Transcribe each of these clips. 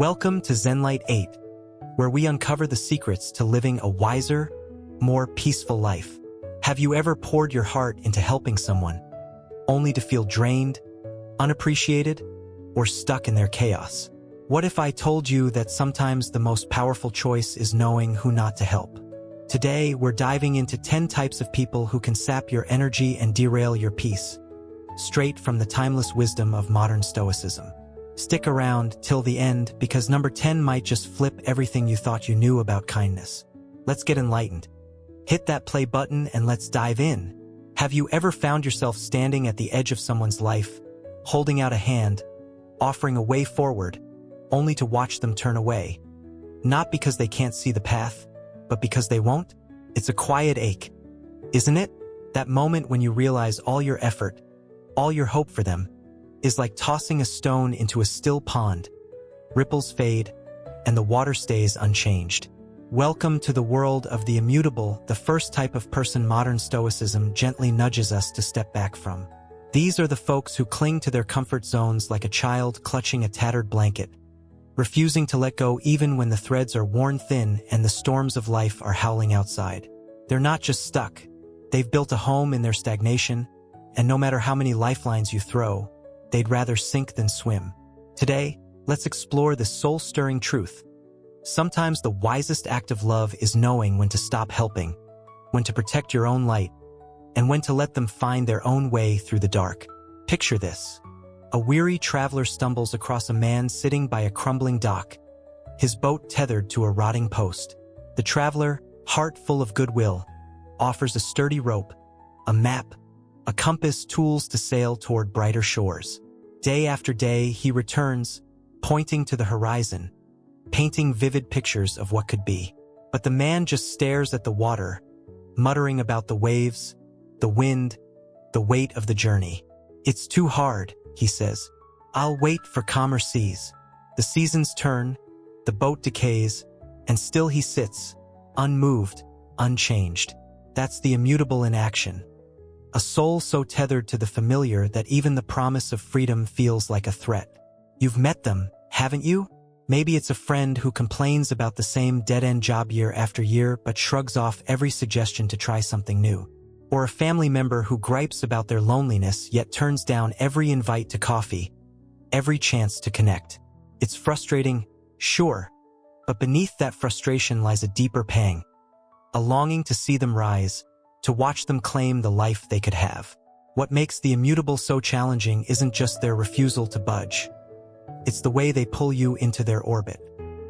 Welcome to ZenLight 8, where we uncover the secrets to living a wiser, more peaceful life. Have you ever poured your heart into helping someone, only to feel drained, unappreciated, or stuck in their chaos? What if I told you that sometimes the most powerful choice is knowing who not to help? Today, we're diving into 10 types of people who can sap your energy and derail your peace, straight from the timeless wisdom of modern Stoicism. Stick around till the end, because number 10 might just flip everything you thought you knew about kindness. Let's get enlightened. Hit that play button and let's dive in. Have you ever found yourself standing at the edge of someone's life, holding out a hand, offering a way forward, only to watch them turn away? Not because they can't see the path, but because they won't? It's a quiet ache, isn't it? That moment when you realize all your effort, all your hope for them, is like tossing a stone into a still pond. Ripples fade, and the water stays unchanged. Welcome to the world of the immutable, the first type of person modern Stoicism gently nudges us to step back from. These are the folks who cling to their comfort zones like a child clutching a tattered blanket, refusing to let go even when the threads are worn thin and the storms of life are howling outside. They're not just stuck. They've built a home in their stagnation, and no matter how many lifelines you throw, they'd rather sink than swim. Today, let's explore this soul-stirring truth. Sometimes the wisest act of love is knowing when to stop helping, when to protect your own light, and when to let them find their own way through the dark. Picture this. A weary traveler stumbles across a man sitting by a crumbling dock, his boat tethered to a rotting post. The traveler, heart full of goodwill, offers a sturdy rope, a map, a compass, tools to sail toward brighter shores. Day after day, he returns, pointing to the horizon, painting vivid pictures of what could be. But the man just stares at the water, muttering about the waves, the wind, the weight of the journey. "It's too hard," he says. "I'll wait for calmer seas." The seasons turn, the boat decays, and still he sits, unmoved, unchanged. That's the immutable in action. A soul so tethered to the familiar that even the promise of freedom feels like a threat. You've met them, haven't you? Maybe it's a friend who complains about the same dead-end job year after year but shrugs off every suggestion to try something new. Or a family member who gripes about their loneliness yet turns down every invite to coffee, every chance to connect. It's frustrating, sure, but beneath that frustration lies a deeper pang, a longing to see them rise, to watch them claim the life they could have. What makes the immutable so challenging isn't just their refusal to budge. It's the way they pull you into their orbit.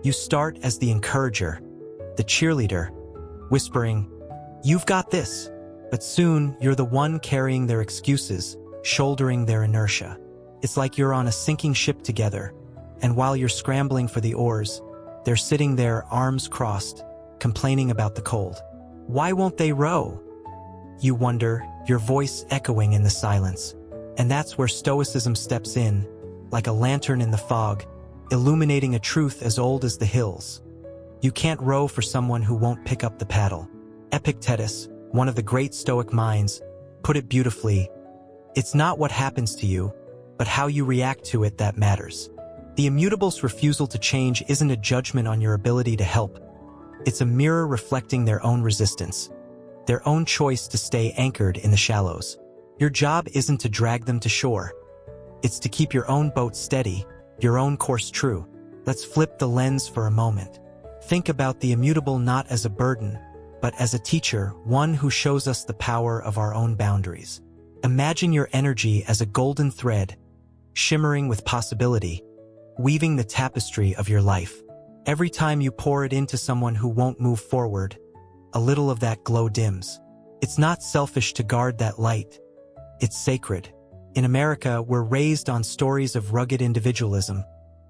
You start as the encourager, the cheerleader, whispering, "You've got this." But soon, you're the one carrying their excuses, shouldering their inertia. It's like you're on a sinking ship together, and while you're scrambling for the oars, they're sitting there, arms crossed, complaining about the cold. Why won't they row? You wonder, your voice echoing in the silence. And that's where Stoicism steps in, like a lantern in the fog, illuminating a truth as old as the hills. You can't row for someone who won't pick up the paddle. Epictetus, one of the great Stoic minds, put it beautifully. It's not what happens to you, but how you react to it that matters. The immutable's refusal to change isn't a judgment on your ability to help. It's a mirror reflecting their own resistance, their own choice to stay anchored in the shallows. Your job isn't to drag them to shore. It's to keep your own boat steady, your own course true. Let's flip the lens for a moment. Think about the immutable not as a burden, but as a teacher, one who shows us the power of our own boundaries. Imagine your energy as a golden thread, shimmering with possibility, weaving the tapestry of your life. Every time you pour it into someone who won't move forward, a little of that glow dims. It's not selfish to guard that light. It's sacred. In America, we're raised on stories of rugged individualism,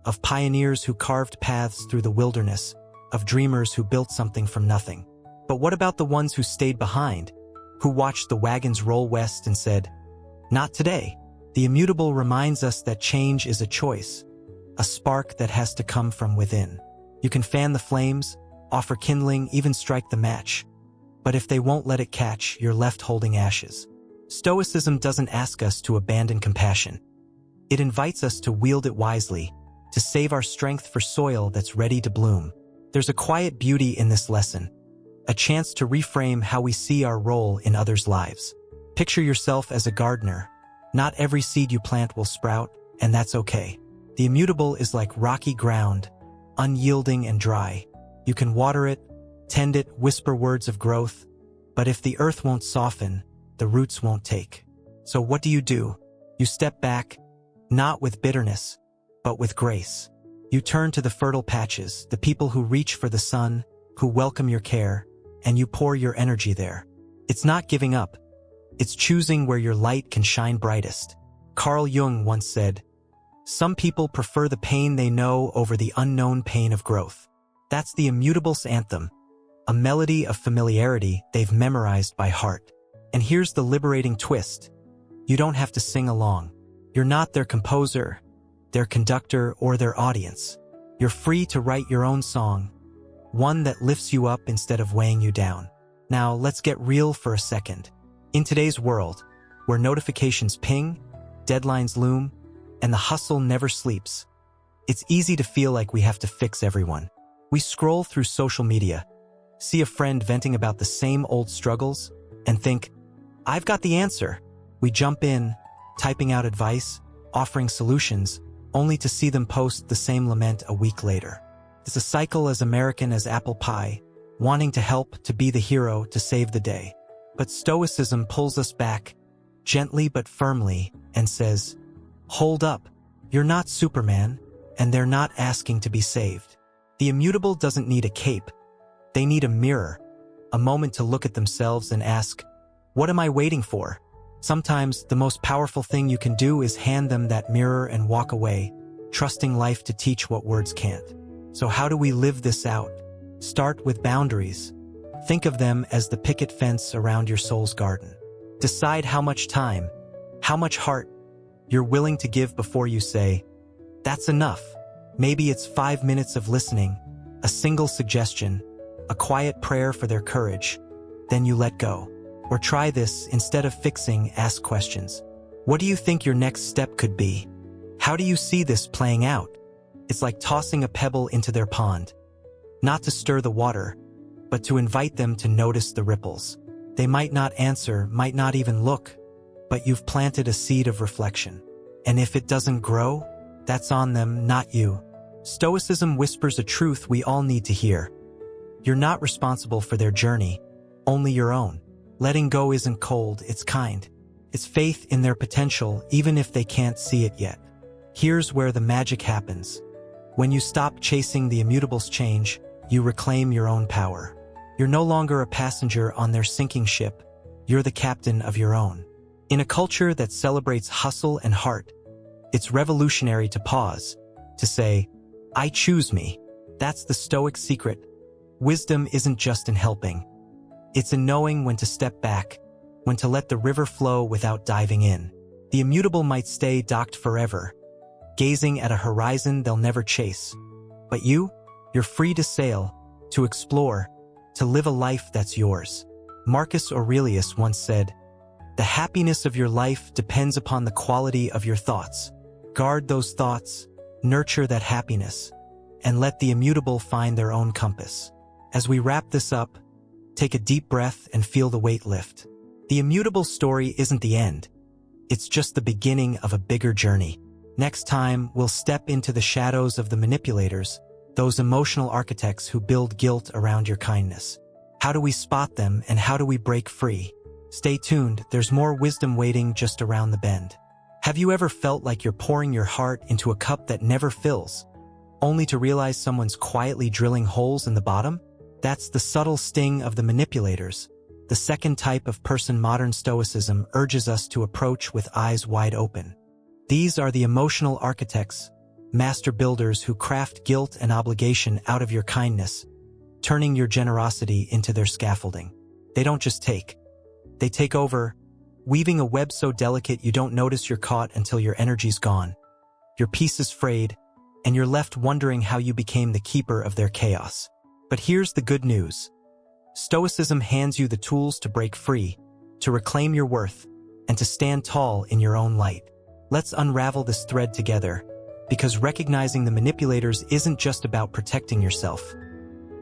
of pioneers who carved paths through the wilderness, of dreamers who built something from nothing. But what about the ones who stayed behind, who watched the wagons roll west and said, "Not today"? The immutable reminds us that change is a choice, a spark that has to come from within. You can fan the flames, offer kindling, even strike the match. But if they won't let it catch, you're left holding ashes. Stoicism doesn't ask us to abandon compassion. It invites us to wield it wisely, to save our strength for soil that's ready to bloom. There's a quiet beauty in this lesson, a chance to reframe how we see our role in others' lives. Picture yourself as a gardener. Not every seed you plant will sprout, and that's okay. The immutable is like rocky ground, unyielding and dry. You can water it, tend it, whisper words of growth, but if the earth won't soften, the roots won't take. So what do? You step back, not with bitterness, but with grace. You turn to the fertile patches, the people who reach for the sun, who welcome your care, and you pour your energy there. It's not giving up. It's choosing where your light can shine brightest. Carl Jung once said, "Some people prefer the pain they know over the unknown pain of growth." That's the Immutable's anthem, a melody of familiarity they've memorized by heart. And here's the liberating twist. You don't have to sing along. You're not their composer, their conductor, or their audience. You're free to write your own song, one that lifts you up instead of weighing you down. Now, let's get real for a second. In today's world, where notifications ping, deadlines loom, and the hustle never sleeps, it's easy to feel like we have to fix everyone. We scroll through social media, see a friend venting about the same old struggles, and think, "I've got the answer." We jump in, typing out advice, offering solutions, only to see them post the same lament a week later. It's a cycle as American as apple pie, wanting to help, to be the hero, to save the day. But Stoicism pulls us back, gently but firmly, and says, "Hold up, you're not Superman, and they're not asking to be saved." The immutable doesn't need a cape. They need a mirror, a moment to look at themselves and ask, "What am I waiting for?" Sometimes the most powerful thing you can do is hand them that mirror and walk away, trusting life to teach what words can't. So how do we live this out? Start with boundaries. Think of them as the picket fence around your soul's garden. Decide how much time, how much heart you're willing to give before you say, "That's enough." Maybe it's 5 minutes of listening, a single suggestion, a quiet prayer for their courage. Then you let go. Or try this: instead of fixing, ask questions. What do you think your next step could be? How do you see this playing out? It's like tossing a pebble into their pond. Not to stir the water, but to invite them to notice the ripples. They might not answer, might not even look, but you've planted a seed of reflection. And if it doesn't grow, that's on them, not you. Stoicism whispers a truth we all need to hear. You're not responsible for their journey, only your own. Letting go isn't cold, it's kind. It's faith in their potential, even if they can't see it yet. Here's where the magic happens. When you stop chasing the immutable's change, you reclaim your own power. You're no longer a passenger on their sinking ship. You're the captain of your own. In a culture that celebrates hustle and heart, it's revolutionary to pause, to say, "I choose me." That's the Stoic secret. Wisdom isn't just in helping. It's in knowing when to step back, when to let the river flow without diving in. The immutable might stay docked forever, gazing at a horizon they'll never chase. But you're free to sail, to explore, to live a life that's yours. Marcus Aurelius once said, "The happiness of your life depends upon the quality of your thoughts." Guard those thoughts, nurture that happiness, and let the immutable find their own compass. As we wrap this up, take a deep breath and feel the weight lift. The immutable story isn't the end. It's just the beginning of a bigger journey. Next time, we'll step into the shadows of the manipulators, those emotional architects who build guilt around your kindness. How do we spot them, and how do we break free? Stay tuned, there's more wisdom waiting just around the bend. Have you ever felt like you're pouring your heart into a cup that never fills, only to realize someone's quietly drilling holes in the bottom? That's the subtle sting of the manipulators, the second type of person modern Stoicism urges us to approach with eyes wide open. These are the emotional architects, master builders who craft guilt and obligation out of your kindness, turning your generosity into their scaffolding. They don't just take. They take over, weaving a web so delicate you don't notice you're caught until your energy's gone. Your peace is frayed, and you're left wondering how you became the keeper of their chaos. But here's the good news. Stoicism hands you the tools to break free, to reclaim your worth, and to stand tall in your own light. Let's unravel this thread together, because recognizing the manipulators isn't just about protecting yourself.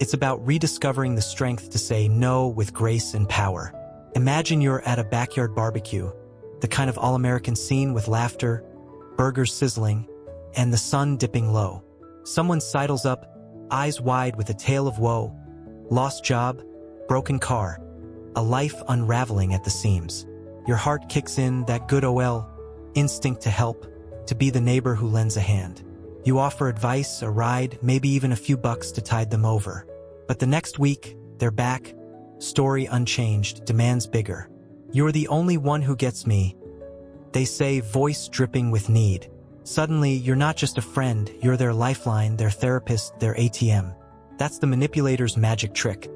It's about rediscovering the strength to say no with grace and power. Imagine you're at a backyard barbecue, the kind of all-American scene with laughter, burgers sizzling, and the sun dipping low. Someone sidles up, eyes wide with a tale of woe. Lost job, broken car, a life unraveling at the seams. Your heart kicks in that good instinct to help, to be the neighbor who lends a hand. You offer advice, a ride, maybe even a few bucks to tide them over. But the next week, they're back, story unchanged, demands bigger. You're the only one who gets me, they say, voice dripping with need. Suddenly, you're not just a friend, you're their lifeline, their therapist, their ATM. That's the manipulator's magic trick.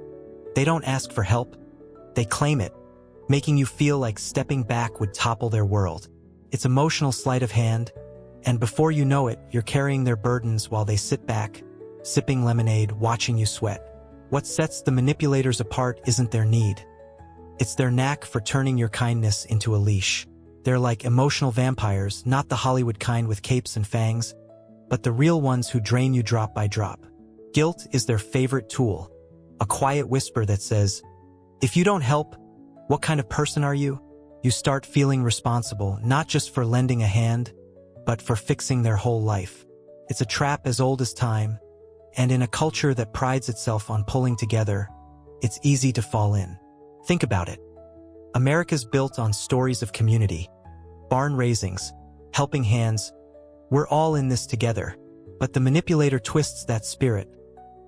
They don't ask for help, they claim it, making you feel like stepping back would topple their world. It's emotional sleight of hand, and before you know it, you're carrying their burdens while they sit back, sipping lemonade, watching you sweat. What sets the manipulators apart isn't their need. It's their knack for turning your kindness into a leash. They're like emotional vampires, not the Hollywood kind with capes and fangs, but the real ones who drain you drop by drop. Guilt is their favorite tool, a quiet whisper that says, if you don't help, what kind of person are you? You start feeling responsible, not just for lending a hand, but for fixing their whole life. It's a trap as old as time, and in a culture that prides itself on pulling together, it's easy to fall in. Think about it. America's built on stories of community, barn raisings, helping hands. We're all in this together, but the manipulator twists that spirit,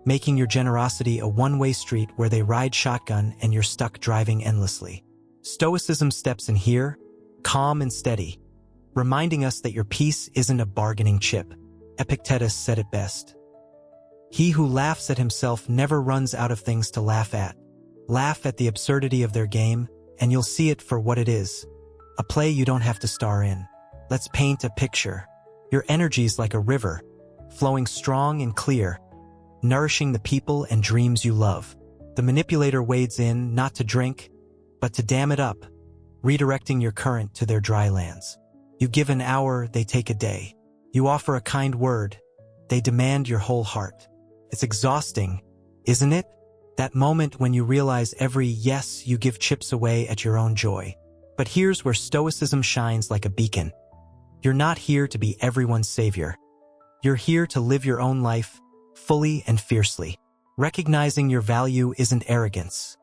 making your generosity a one-way street where they ride shotgun and you're stuck driving endlessly. Stoicism steps in here, calm and steady, reminding us that your peace isn't a bargaining chip. Epictetus said it best. He who laughs at himself never runs out of things to laugh at. Laugh at the absurdity of their game, and you'll see it for what it is. A play you don't have to star in. Let's paint a picture. Your energy's like a river, flowing strong and clear, nourishing the people and dreams you love. The manipulator wades in, not to drink, but to dam it up, redirecting your current to their dry lands. You give an hour, they take a day. You offer a kind word, they demand your whole heart. It's exhausting, isn't it? That moment when you realize every yes you give chips away at your own joy. But here's where Stoicism shines like a beacon. You're not here to be everyone's savior. You're here to live your own life, fully and fiercely. Recognizing your value isn't arrogance.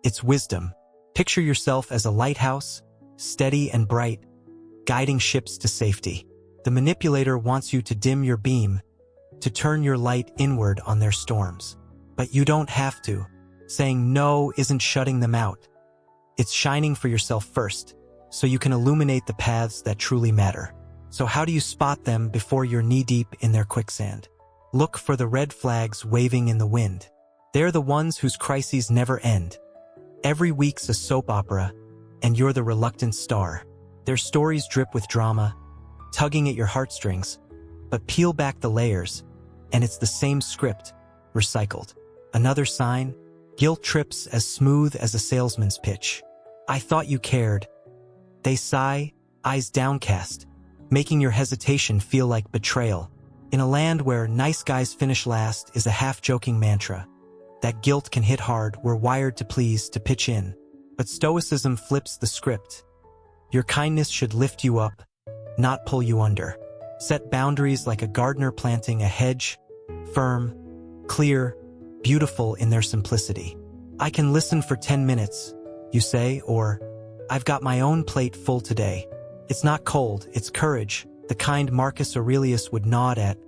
It's wisdom. Picture yourself as a lighthouse, steady and bright, guiding ships to safety. The manipulator wants you to dim your beam, to turn your light inward on their storms. But you don't have to. Saying no isn't shutting them out. It's shining for yourself first, so you can illuminate the paths that truly matter. So how do you spot them before you're knee-deep in their quicksand? Look for the red flags waving in the wind. They're the ones whose crises never end. Every week's a soap opera, and you're the reluctant star. Their stories drip with drama, tugging at your heartstrings, but peel back the layers, and it's the same script, recycled. Another sign, guilt trips as smooth as a salesman's pitch. I thought you cared. They sigh, eyes downcast, making your hesitation feel like betrayal. In a land where nice guys finish last is a half-joking mantra. That guilt can hit hard, we're wired to please, to pitch in. But Stoicism flips the script. Your kindness should lift you up, not pull you under. Set boundaries like a gardener planting a hedge, firm, clear, beautiful in their simplicity. I can listen for 10 minutes, you say, or I've got my own plate full today. It's not cold, it's courage, the kind Marcus Aurelius would nod at,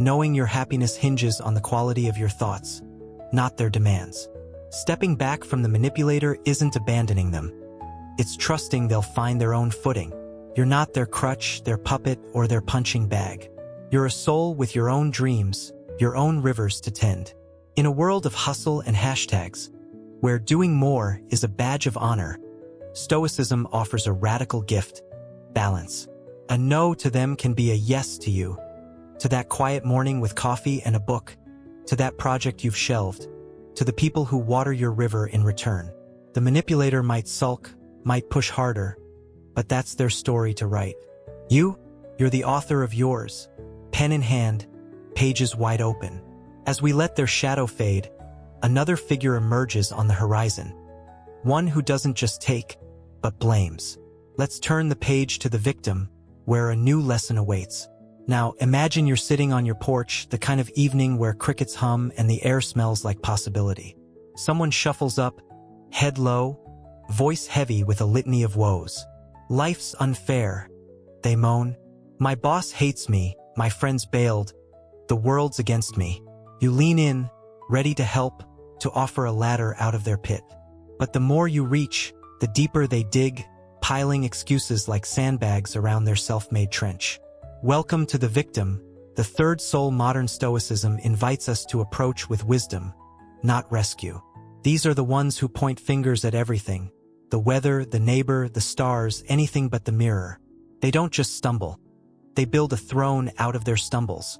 knowing your happiness hinges on the quality of your thoughts, not their demands. Stepping back from the manipulator isn't abandoning them. It's trusting they'll find their own footing. You're not their crutch, their puppet, or their punching bag. You're a soul with your own dreams, your own rivers to tend. In a world of hustle and hashtags, where doing more is a badge of honor, Stoicism offers a radical gift, balance. A no to them can be a yes to you, to that quiet morning with coffee and a book, to that project you've shelved, to the people who water your river in return. The manipulator might sulk, might push harder, but that's their story to write. You're the author of yours. pen in hand, pages wide open. As we let their shadow fade, another figure emerges on the horizon. One who doesn't just take, but blames. Let's turn the page to the victim, where a new lesson awaits. Now, imagine you're sitting on your porch, the kind of evening where crickets hum and the air smells like possibility. Someone shuffles up, head low, voice heavy with a litany of woes. Life's unfair, they moan. My boss hates me, my friends bailed, the world's against me. You lean in, ready to help, to offer a ladder out of their pit. But the more you reach, the deeper they dig, piling excuses like sandbags around their self-made trench. Welcome to the victim. The third soul modern Stoicism invites us to approach with wisdom, not rescue. These are the ones who point fingers at everything. The weather, the neighbor, the stars, anything but the mirror. They don't just stumble. They build a throne out of their stumbles,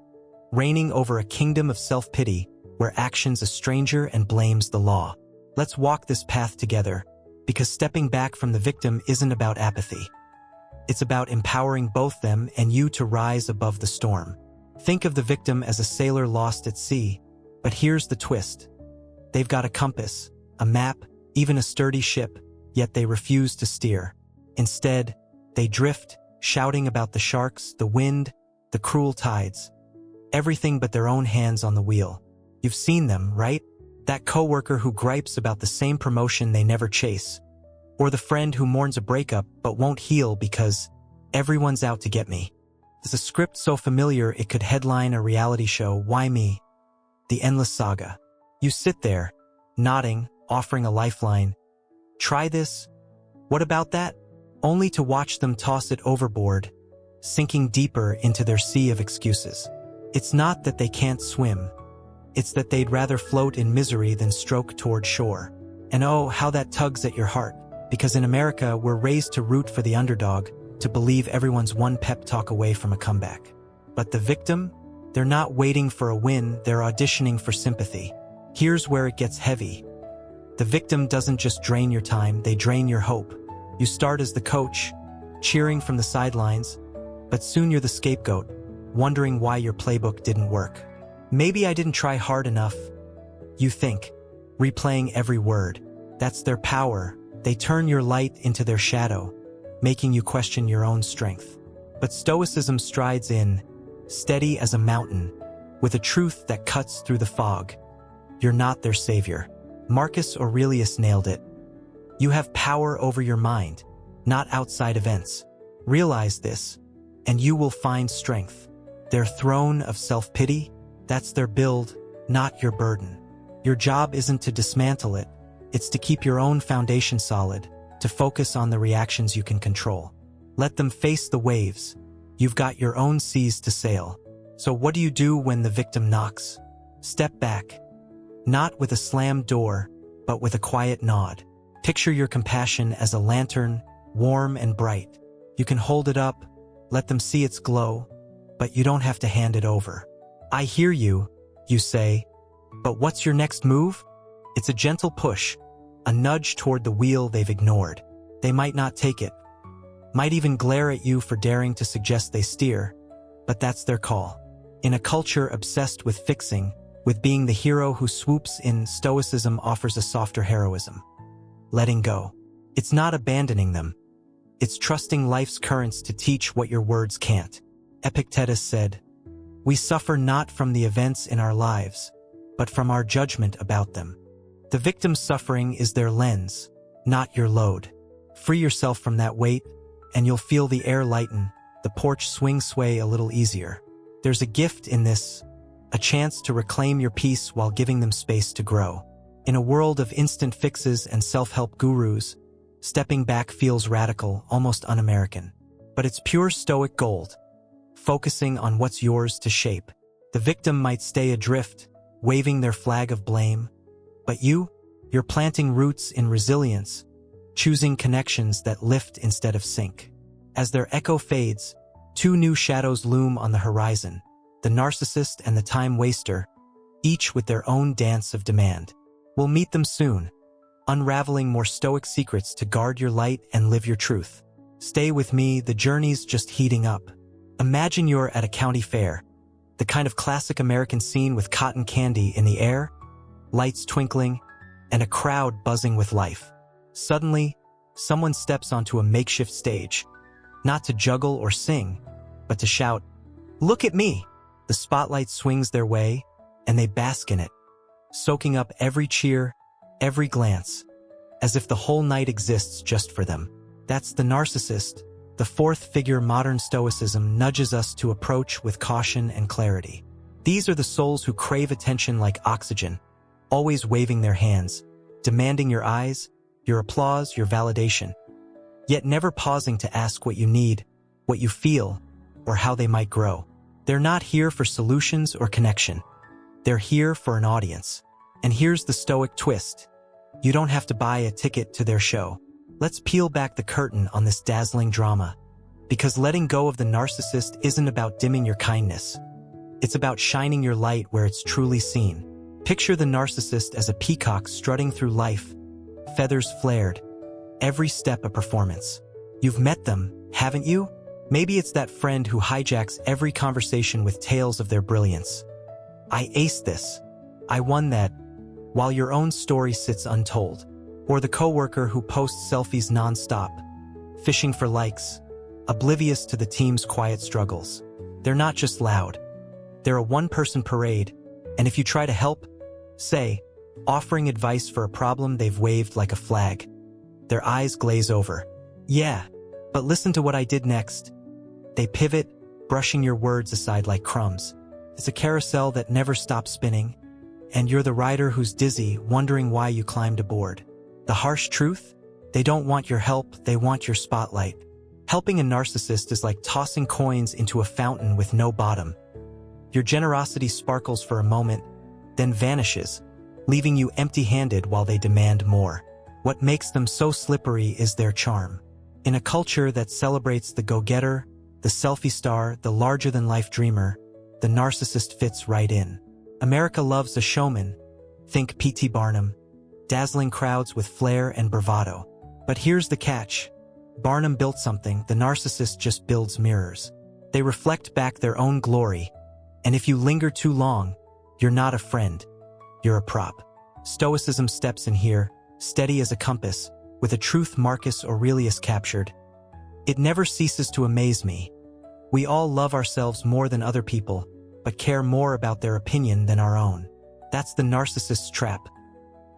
reigning over a kingdom of self-pity where action's a stranger and blame's the law. Let's walk this path together, because stepping back from the victim isn't about apathy. It's about empowering both them and you to rise above the storm. Think of the victim as a sailor lost at sea, but here's the twist. They've got a compass, a map, even a sturdy ship, yet they refuse to steer. Instead, they drift, shouting about the sharks, the wind, the cruel tides. Everything but their own hands on the wheel. You've seen them, right? That coworker who gripes about the same promotion they never chase. Or the friend who mourns a breakup but won't heal because everyone's out to get me. There's a script so familiar it could headline a reality show, Why Me? The endless saga. You sit there, nodding, offering a lifeline. Try this? What about that? Only to watch them toss it overboard, sinking deeper into their sea of excuses. It's not that they can't swim. It's that they'd rather float in misery than stroke toward shore. And oh, how that tugs at your heart. Because in America, we're raised to root for the underdog, to believe everyone's one pep talk away from a comeback. But the victim? They're not waiting for a win, they're auditioning for sympathy. Here's where it gets heavy. The victim doesn't just drain your time, they drain your hope. You start as the coach, cheering from the sidelines, but soon you're the scapegoat, wondering why your playbook didn't work. Maybe I didn't try hard enough, you think, replaying every word. That's their power. They turn your light into their shadow, making you question your own strength. But Stoicism strides in, steady as a mountain, with a truth that cuts through the fog. You're not their savior. Marcus Aurelius nailed it. You have power over your mind, not outside events. Realize this, and you will find strength. Their throne of self-pity, that's their build, not your burden. Your job isn't to dismantle it, it's to keep your own foundation solid, to focus on the reactions you can control. Let them face the waves. You've got your own seas to sail. So what do you do when the victim knocks? Step back. Not with a slammed door, but with a quiet nod. Picture your compassion as a lantern, warm and bright. You can hold it up, let them see its glow, but you don't have to hand it over. I hear you, you say, but what's your next move? It's a gentle push, a nudge toward the wheel they've ignored. They might not take it, might even glare at you for daring to suggest they steer, but that's their call. In a culture obsessed with fixing, with being the hero who swoops in, Stoicism offers a softer heroism. Letting go. It's not abandoning them. It's trusting life's currents to teach what your words can't. Epictetus said, "We suffer not from the events in our lives, but from our judgment about them." The victim's suffering is their lens, not your load. Free yourself from that weight, and you'll feel the air lighten, the porch sway a little easier. There's a gift in this, a chance to reclaim your peace while giving them space to grow. In a world of instant fixes and self-help gurus, stepping back feels radical, almost un-American. But it's pure Stoic gold, focusing on what's yours to shape. The victim might stay adrift, waving their flag of blame, but you're planting roots in resilience, choosing connections that lift instead of sink. As their echo fades, two new shadows loom on the horizon, the narcissist and the time waster, each with their own dance of demand. We'll meet them soon, unraveling more Stoic secrets to guard your light and live your truth. Stay with me, the journey's just heating up. Imagine you're at a county fair, The kind of classic American scene with cotton candy in the air, lights twinkling, and a crowd buzzing with life. Suddenly, someone steps onto a makeshift stage, not to juggle or sing, but to shout, "Look at me!" The spotlight swings their way, and they bask in it, soaking up every cheer, every glance, as if the whole night exists just for them. That's the narcissist, the fourth figure modern Stoicism nudges us to approach with caution and clarity. These are the souls who crave attention like oxygen, always waving their hands, demanding your eyes, your applause, your validation, yet never pausing to ask what you need, what you feel, or how they might grow. They're not here for solutions or connection. They're here for an audience. And here's the Stoic twist. You don't have to buy a ticket to their show. Let's peel back the curtain on this dazzling drama. Because letting go of the narcissist isn't about dimming your kindness. It's about shining your light where it's truly seen. Picture the narcissist as a peacock strutting through life, feathers flared, every step a performance. You've met them, haven't you? Maybe it's that friend who hijacks every conversation with tales of their brilliance. "I aced this. I won that," while your own story sits untold. Or the coworker who posts selfies nonstop, fishing for likes, oblivious to the team's quiet struggles. They're not just loud. They're a one-person parade, and if you try to help, say, offering advice for a problem, they've waved like a flag. Their eyes glaze over. "Yeah, but listen to what I did next." They pivot, brushing your words aside like crumbs. It's a carousel that never stops spinning, and you're the rider who's dizzy, wondering why you climbed aboard. The harsh truth? They don't want your help, they want your spotlight. Helping a narcissist is like tossing coins into a fountain with no bottom. Your generosity sparkles for a moment, then vanishes, leaving you empty-handed while they demand more. What makes them so slippery is their charm. In a culture that celebrates the go-getter, the selfie star, the larger-than-life dreamer, the narcissist fits right in. America loves a showman. Think P.T. Barnum. Dazzling crowds with flair and bravado. But here's the catch. Barnum built something, the narcissist just builds mirrors. They reflect back their own glory, and if you linger too long, you're not a friend, you're a prop. Stoicism steps in here, steady as a compass, with a truth Marcus Aurelius captured. It never ceases to amaze me. We all love ourselves more than other people, but care more about their opinion than our own. That's the narcissist's trap.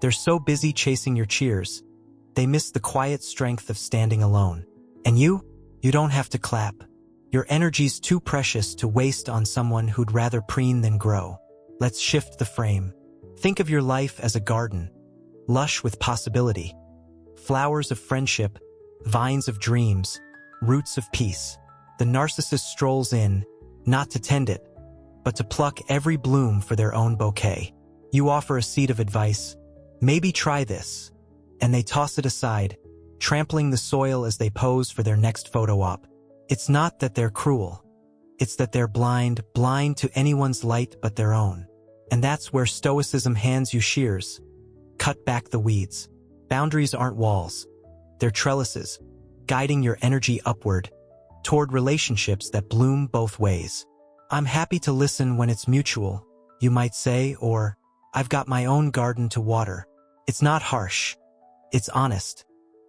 They're so busy chasing your cheers, they miss the quiet strength of standing alone. And you don't have to clap. Your energy's too precious to waste on someone who'd rather preen than grow. Let's shift the frame. Think of your life as a garden, lush with possibility. Flowers of friendship, vines of dreams, roots of peace. The narcissist strolls in, not to tend it, but to pluck every bloom for their own bouquet. You offer a seed of advice, "Maybe try this," and they toss it aside, trampling the soil as they pose for their next photo op. It's not that they're cruel. It's that they're blind to anyone's light but their own. And that's where Stoicism hands you shears. Cut back the weeds. Boundaries aren't walls. They're trellises, guiding your energy upward, toward relationships that bloom both ways. "I'm happy to listen when it's mutual," you might say, or, "I've got my own garden to water." It's not harsh. It's honest.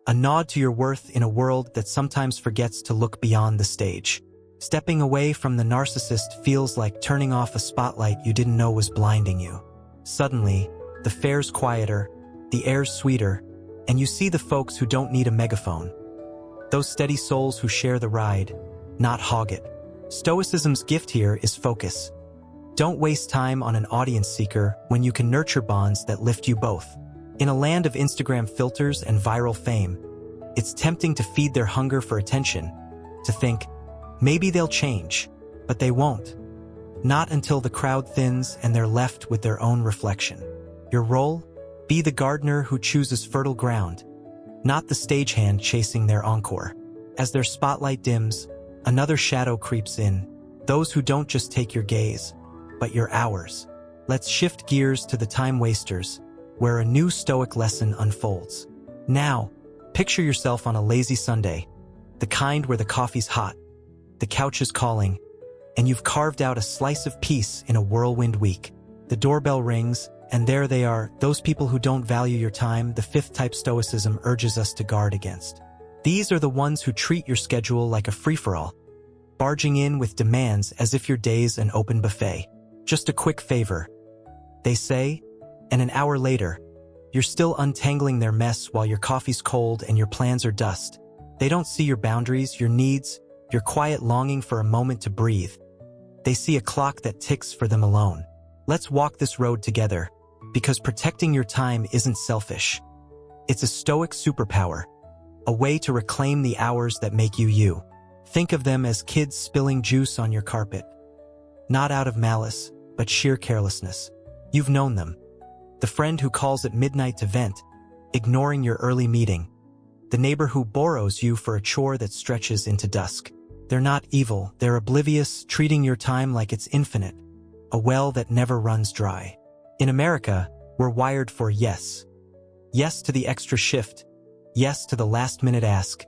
A nod to your worth in a world that sometimes forgets to look beyond the stage. Stepping away from the narcissist feels like turning off a spotlight you didn't know was blinding you. Suddenly, the fair's quieter, the air's sweeter, and you see the folks who don't need a megaphone. Those steady souls who share the ride, not hog it. Stoicism's gift here is focus. Don't waste time on an audience seeker when you can nurture bonds that lift you both. In a land of Instagram filters and viral fame, it's tempting to feed their hunger for attention, to think, maybe they'll change, but they won't. Not until the crowd thins and they're left with their own reflection. Your role? Be the gardener who chooses fertile ground, not the stagehand chasing their encore. As their spotlight dims, another shadow creeps in, those who don't just take your gaze, but your hours. Let's shift gears to the time wasters, where a new Stoic lesson unfolds. Now, picture yourself on a lazy Sunday, the kind where the coffee's hot, the couch is calling, and you've carved out a slice of peace in a whirlwind week. The doorbell rings, and there they are, those people who don't value your time, the fifth type Stoicism urges us to guard against. These are the ones who treat your schedule like a free-for-all, barging in with demands as if your day's an open buffet. Just a quick favor, they say, and an hour later, you're still untangling their mess while your coffee's cold and your plans are dust. They don't see your boundaries, your needs, your quiet longing for a moment to breathe. They see a clock that ticks for them alone. Let's walk this road together, because protecting your time isn't selfish. It's a Stoic superpower, a way to reclaim the hours that make you you. Think of them as kids spilling juice on your carpet. Not out of malice, but sheer carelessness. You've known them. The friend who calls at midnight to vent, ignoring your early meeting. The neighbor who borrows you for a chore that stretches into dusk. They're not evil, they're oblivious, treating your time like it's infinite, a well that never runs dry. In America, we're wired for yes. Yes to the extra shift. Yes to the last-minute ask.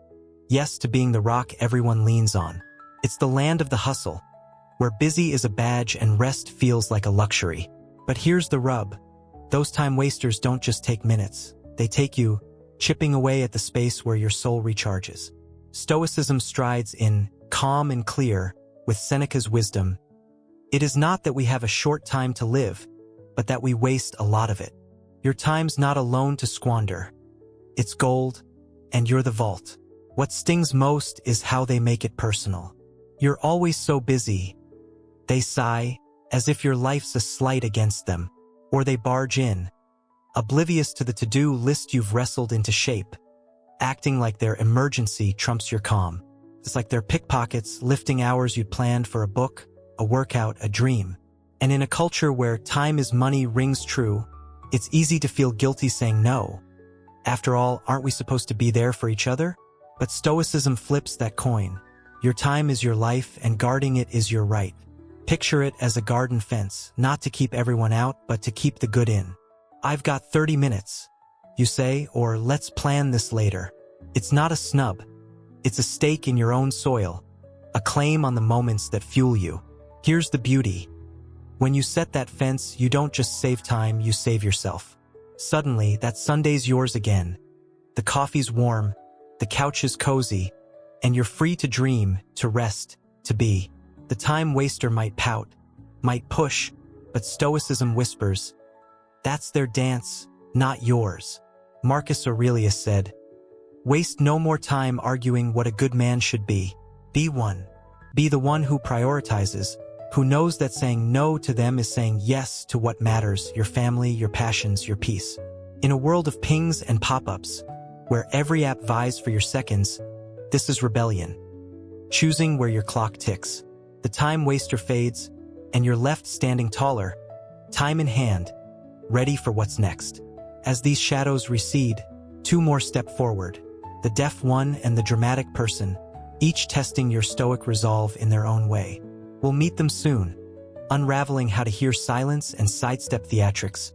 Yes to being the rock everyone leans on. It's the land of the hustle, where busy is a badge and rest feels like a luxury. But here's the rub. Those time wasters don't just take minutes. They take you, chipping away at the space where your soul recharges. Stoicism strides in, calm and clear, with Seneca's wisdom. It is not that we have a short time to live, but that we waste a lot of it. Your time's not a loan to squander. It's gold, and you're the vault. What stings most is how they make it personal. You're always so busy. They sigh, as if your life's a slight against them. Or they barge in, oblivious to the to-do list you've wrestled into shape, acting like their emergency trumps your calm. It's like they're pickpockets, lifting hours you'd planned for a book, a workout, a dream. And in a culture where time is money rings true, it's easy to feel guilty saying no. After all, aren't we supposed to be there for each other? But Stoicism flips that coin. Your time is your life, and guarding it is your right. Picture it as a garden fence, not to keep everyone out, but to keep the good in. I've got 30 minutes, you say, or let's plan this later. It's not a snub. It's a stake in your own soil, a claim on the moments that fuel you. Here's the beauty. When you set that fence, you don't just save time, you save yourself. Suddenly, that Sunday's yours again. The coffee's warm, the couch is cozy, and you're free to dream, to rest, to be. The time waster might pout, might push, but Stoicism whispers, that's their dance, not yours. Marcus Aurelius said, waste no more time arguing what a good man should be. Be one. Be the one who prioritizes, who knows that saying no to them is saying yes to what matters, your family, your passions, your peace. In a world of pings and pop-ups, where every app vies for your seconds, this is rebellion. Choosing where your clock ticks. The time waster fades, and you're left standing taller, time in hand, ready for what's next. As these shadows recede, two more step forward, the deaf one and the dramatic person, each testing your stoic resolve in their own way. We'll meet them soon, unraveling how to hear silence and sidestep theatrics,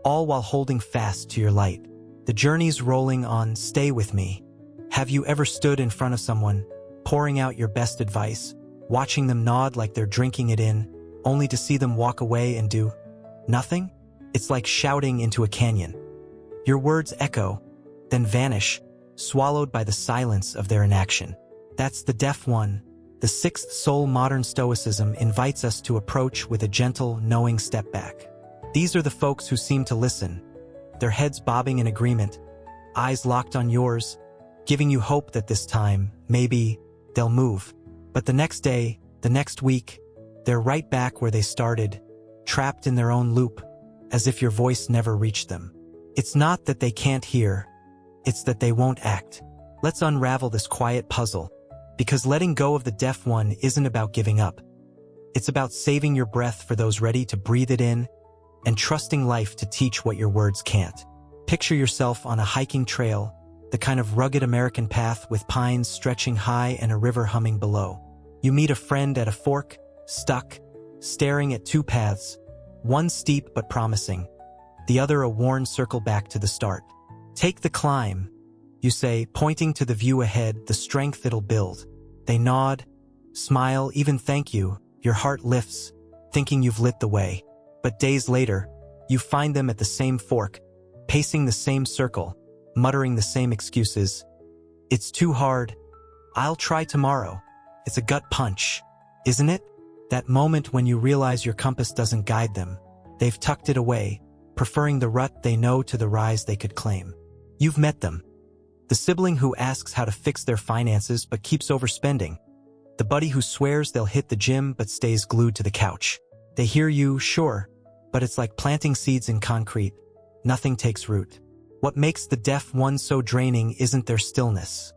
all while holding fast to your light. The journey's rolling on, stay with me. Have you ever stood in front of someone, pouring out your best advice, watching them nod like they're drinking it in, only to see them walk away and do nothing? It's like shouting into a canyon. Your words echo, then vanish, swallowed by the silence of their inaction. That's the deaf one. The sixth soul. Modern Stoicism invites us to approach with a gentle, knowing step back. These are the folks who seem to listen, their heads bobbing in agreement, eyes locked on yours, giving you hope that this time, maybe, they'll move. But the next day, the next week, they're right back where they started, trapped in their own loop, as if your voice never reached them. It's not that they can't hear, it's that they won't act. Let's unravel this quiet puzzle, because letting go of the deaf one isn't about giving up. It's about saving your breath for those ready to breathe it in, and trusting life to teach what your words can't. Picture yourself on a hiking trail, the kind of rugged American path with pines stretching high and a river humming below. You meet a friend at a fork, stuck, staring at two paths, one steep but promising, the other a worn circle back to the start. Take the climb, you say, pointing to the view ahead, the strength it'll build. They nod, smile, even thank you, Your heart lifts, thinking you've lit the way. But days later, you find them at the same fork, pacing the same circle, muttering the same excuses. It's too hard. I'll try tomorrow. It's a gut punch, isn't it? That moment when you realize your compass doesn't guide them. They've tucked it away, preferring the rut they know to the rise they could claim. You've met them. The sibling who asks how to fix their finances but keeps overspending. The buddy who swears they'll hit the gym but stays glued to the couch. They hear you, sure, but it's like planting seeds in concrete. Nothing takes root. What makes the deaf one so draining isn't their stillness.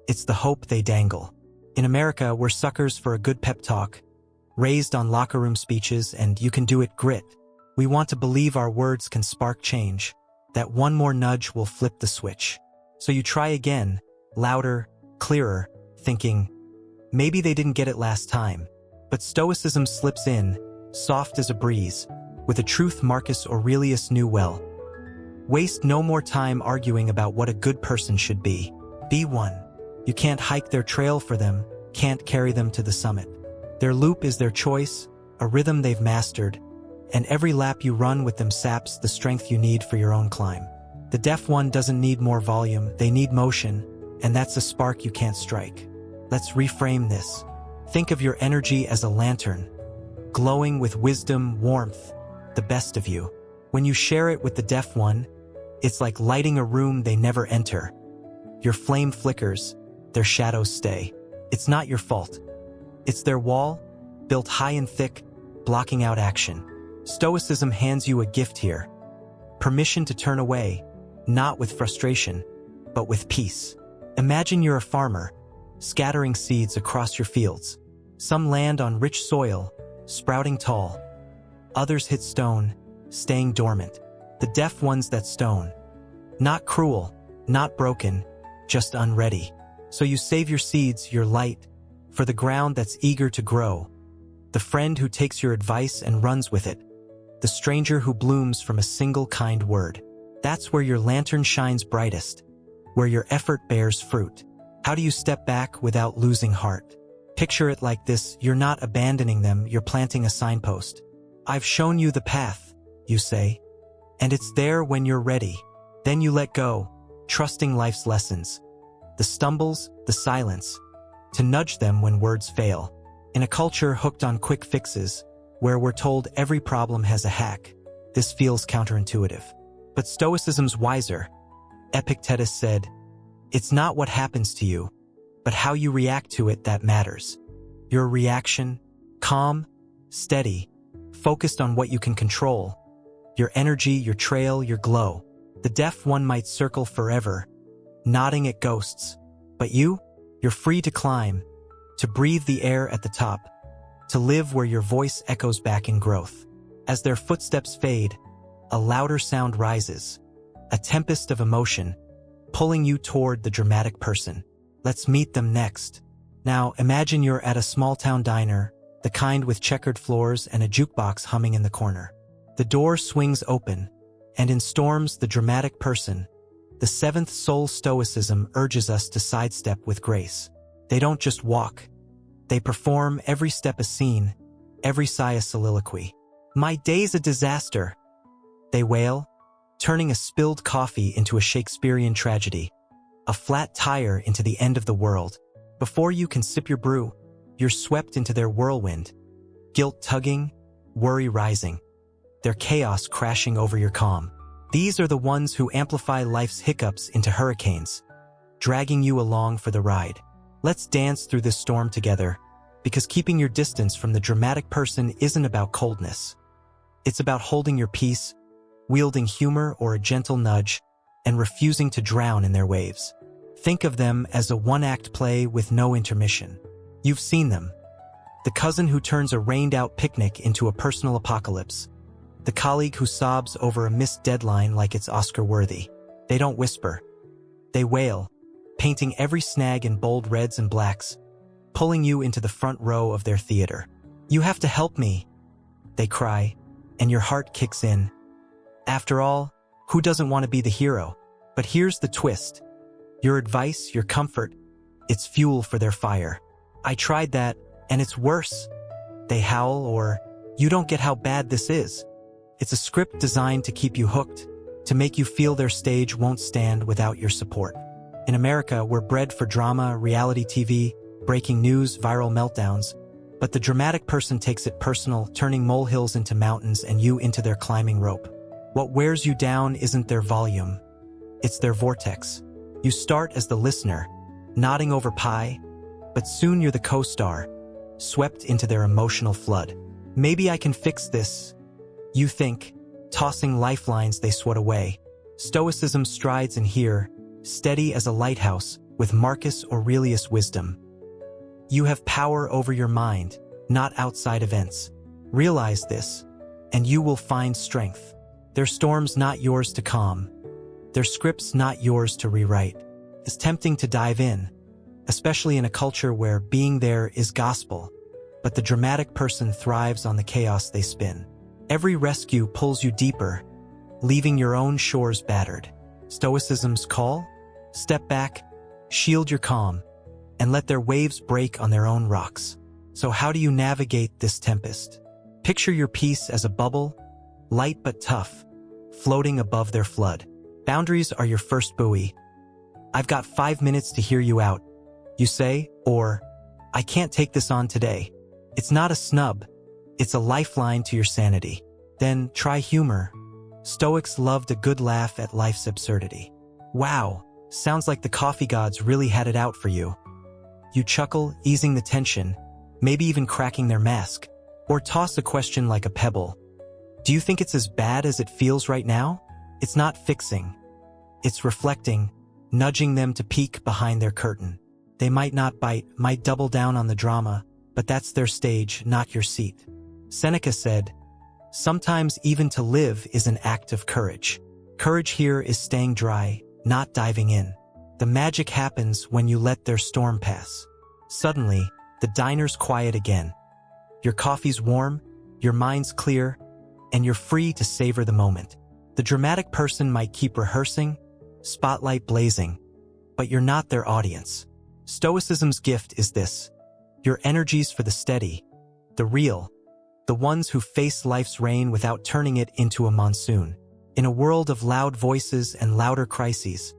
It's the hope they dangle. In America, we're suckers for a good pep talk, raised on locker room speeches and you can do it grit. We want to believe our words can spark change, that one more nudge will flip the switch. So you try again, louder, clearer, thinking, maybe they didn't get it last time. But stoicism slips in, soft as a breeze, with a truth Marcus Aurelius knew well. Waste no more time arguing about what a good person should be. Be one. You can't hike their trail for them, can't carry them to the summit. Their loop is their choice, a rhythm they've mastered, and every lap you run with them saps the strength you need for your own climb. The deaf one doesn't need more volume, they need motion, and that's a spark you can't strike. Let's reframe this. Think of your energy as a lantern, glowing with wisdom, warmth, the best of you. When you share it with the deaf one, it's like lighting a room they never enter. Your flame flickers, their shadows stay. It's not your fault. It's their wall, built high and thick, blocking out action. Stoicism hands you a gift here. Permission to turn away, not with frustration, but with peace. Imagine you're a farmer, scattering seeds across your fields. Some land on rich soil, sprouting tall. Others hit stone, staying dormant. The deaf one's that stone. Not cruel, not broken, just unready. So you save your seeds, your light, for the ground that's eager to grow. The friend who takes your advice and runs with it. The stranger who blooms from a single kind word. That's where your lantern shines brightest, where your effort bears fruit. How do you step back without losing heart? Picture it like this: you're not abandoning them, you're planting a signpost. I've shown you the path, you say, and it's there when you're ready. Then you let go, trusting life's lessons, the stumbles, the silence, to nudge them when words fail. In a culture hooked on quick fixes, where we're told every problem has a hack, this feels counterintuitive. But Stoicism's wiser. Epictetus said, "It's not what happens to you, but how you react to it that matters." Your reaction, calm, steady, focused on what you can control. Your energy, your trail, your glow. The deaf one might circle forever, nodding at ghosts. But you're free to climb, to breathe the air at the top, to live where your voice echoes back in growth. As their footsteps fade, a louder sound rises, a tempest of emotion, pulling you toward the dramatic person. Let's meet them next. Now, imagine you're at a small-town diner, the kind with checkered floors and a jukebox humming in the corner. The door swings open, and in storms the dramatic person. The seventh soul Stoicism urges us to sidestep with grace. They don't just walk. They perform, every step a scene, every sigh a soliloquy. "My day's a disaster," they wail, turning a spilled coffee into a Shakespearean tragedy, a flat tire into the end of the world. Before you can sip your brew, you're swept into their whirlwind. Guilt tugging, worry rising, their chaos crashing over your calm. These are the ones who amplify life's hiccups into hurricanes, dragging you along for the ride. Let's dance through this storm together, because keeping your distance from the dramatic person isn't about coldness. It's about holding your peace, wielding humor or a gentle nudge, and refusing to drown in their waves. Think of them as a one-act play with no intermission. You've seen them. The cousin who turns a rained-out picnic into a personal apocalypse. The colleague who sobs over a missed deadline like it's Oscar-worthy. They don't whisper. They wail, painting every snag in bold reds and blacks, pulling you into the front row of their theater. "You have to help me," they cry, and your heart kicks in. After all, who doesn't want to be the hero? But here's the twist. Your advice, your comfort, it's fuel for their fire. "I tried that, and it's worse," they howl, or "You don't get how bad this is." It's a script designed to keep you hooked, to make you feel their stage won't stand without your support. In America, we're bred for drama, reality TV, breaking news, viral meltdowns, but the dramatic person takes it personal, turning molehills into mountains and you into their climbing rope. What wears you down isn't their volume, it's their vortex. You start as the listener, nodding over pie, but soon you're the co-star, swept into their emotional flood. Maybe I can fix this, you think, tossing lifelines they swat away. Stoicism strides in here, steady as a lighthouse, with Marcus Aurelius' wisdom. You have power over your mind, not outside events. Realize this, and you will find strength. Their storms not yours to calm, their scripts not yours to rewrite. It's tempting to dive in, especially in a culture where being there is gospel, but the dramatic person thrives on the chaos they spin. Every rescue pulls you deeper, leaving your own shores battered. Stoicism's call? Step back, shield your calm, and let their waves break on their own rocks. So how do you navigate this tempest? Picture your peace as a bubble, light but tough, floating above their flood. Boundaries are your first buoy. "I've got 5 minutes to hear you out," you say, or "I can't take this on today." It's not a snub, it's a lifeline to your sanity. Then try humor. Stoics loved a good laugh at life's absurdity. "Wow, sounds like the coffee gods really had it out for you." You chuckle, easing the tension, maybe even cracking their mask, or toss a question like a pebble. "Do you think it's as bad as it feels right now?" It's not fixing. It's reflecting, nudging them to peek behind their curtain. They might not bite, might double down on the drama, but that's their stage, not your seat. Seneca said, "Sometimes even to live is an act of courage." Courage here is staying dry, not diving in. The magic happens when you let their storm pass. Suddenly, the diner's quiet again. Your coffee's warm, your mind's clear, and you're free to savor the moment. The dramatic person might keep rehearsing, spotlight blazing, but you're not their audience. Stoicism's gift is this: your energy's for the steady, the real, the ones who face life's rain without turning it into a monsoon. In a world of loud voices and louder crises,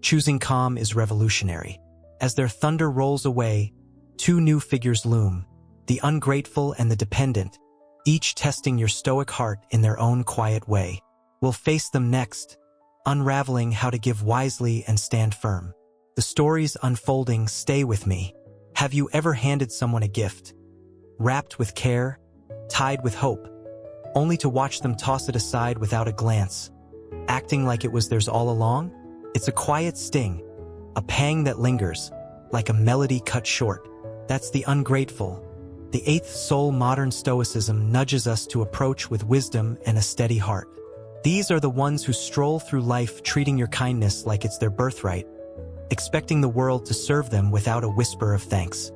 choosing calm is revolutionary. As their thunder rolls away, two new figures loom, the ungrateful and the dependent, each testing your stoic heart in their own quiet way. We'll face them next, unraveling how to give wisely and stand firm. The stories unfolding stay with me. Have you ever handed someone a gift, wrapped with care, tied with hope, only to watch them toss it aside without a glance, acting like it was theirs all along? It's a quiet sting, a pang that lingers, like a melody cut short. That's the ungrateful. The eighth soul. Modern Stoicism nudges us to approach with wisdom and a steady heart. These are the ones who stroll through life treating your kindness like it's their birthright, expecting the world to serve them without a whisper of thanks.